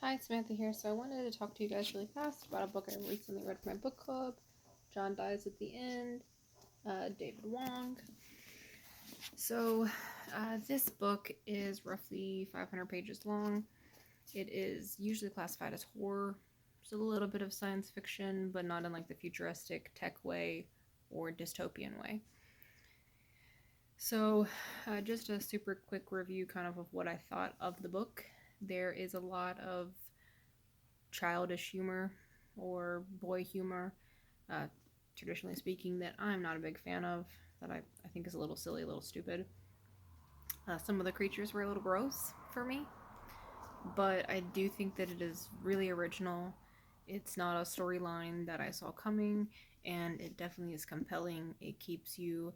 Hi, Samantha here. So I wanted to talk to you guys really fast about a book I recently read for my book club. John Dies at the End, David Wong. So this book is roughly 500 pages long. It is usually classified as horror. It's a little bit of science fiction, but not in like the futuristic tech way or dystopian way. So just a super quick review kind of what I thought of the book. There is a lot of childish humor or boy humor, traditionally speaking, that I'm not a big fan of, that I think is a little silly, a little stupid. Some of the creatures were a little gross for me, but I do think that it is really original. It's not a storyline that I saw coming, and it definitely is compelling. It keeps you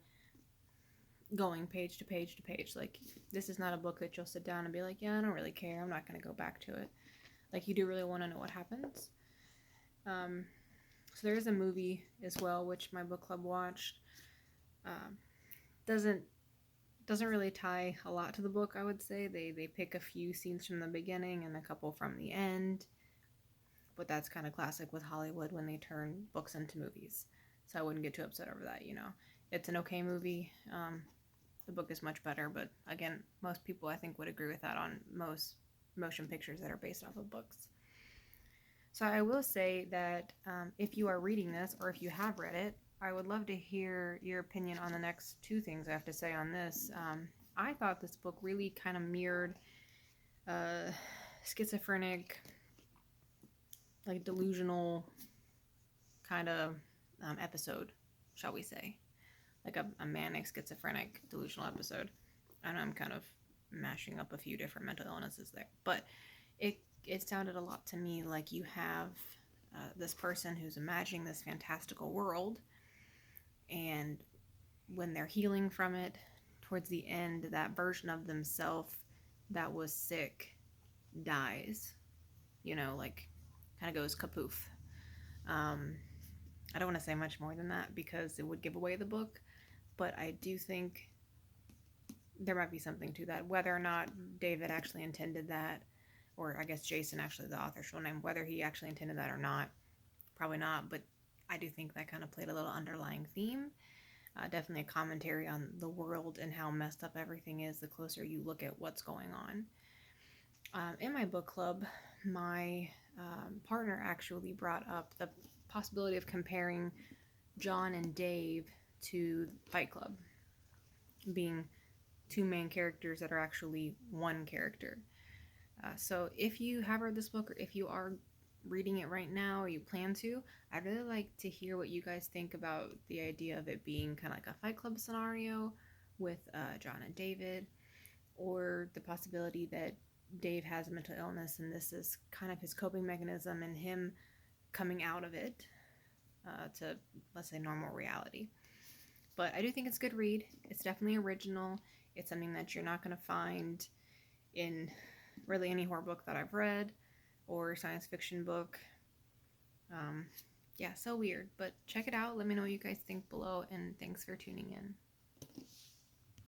going page to page to page. Like, this is not a book that you'll sit down and be like, yeah, I don't really care, I'm not going to go back to it. Like, you do really want to know what happens. So there is a movie as well, which my book club watched. Doesn't really tie a lot to the book, I would say. They pick a few scenes from the beginning and a couple from the end, but that's kind of classic with Hollywood when they turn books into movies. So I wouldn't get too upset over that, you know. It's an okay movie. The book is much better, but again, most people I think would agree with that on most motion pictures that are based off of books. So I will say that if you are reading this, or if you have read it, I would love to hear your opinion on the next two things I have to say on this. I thought this book really kind of mirrored schizophrenic, like delusional kind of episode, shall we say. Like a manic, schizophrenic, delusional episode. I know I'm kind of mashing up a few different mental illnesses there, but it sounded a lot to me like you have this person who's imagining this fantastical world, and when they're healing from it, towards the end, that version of themselves that was sick dies. You know, like, kind of goes kapoof. I don't want to say much more than that because it would give away the book, but I do think there might be something to that. Whether or not David actually intended that, or I guess Jason, actually the author's full name, whether he actually intended that or not, probably not, but I do think that kind of played a little underlying theme. Definitely a commentary on the world and how messed up everything is the closer you look at what's going on. In my book club, my partner actually brought up the possibility of comparing John and Dave to Fight Club, being two main characters that are actually one character. So if you have read this book, or if you are reading it right now, or you plan to, I'd really like to hear what you guys think about the idea of it being kind of like a Fight Club scenario with John and David, or the possibility that Dave has a mental illness and this is kind of his coping mechanism and him coming out of it to, let's say, normal reality. But I do think it's a good read. It's definitely original. It's something that you're not going to find in really any horror book that I've read, or science fiction book. Yeah, so weird, but check it out. Let me know what you guys think below, and thanks for tuning in.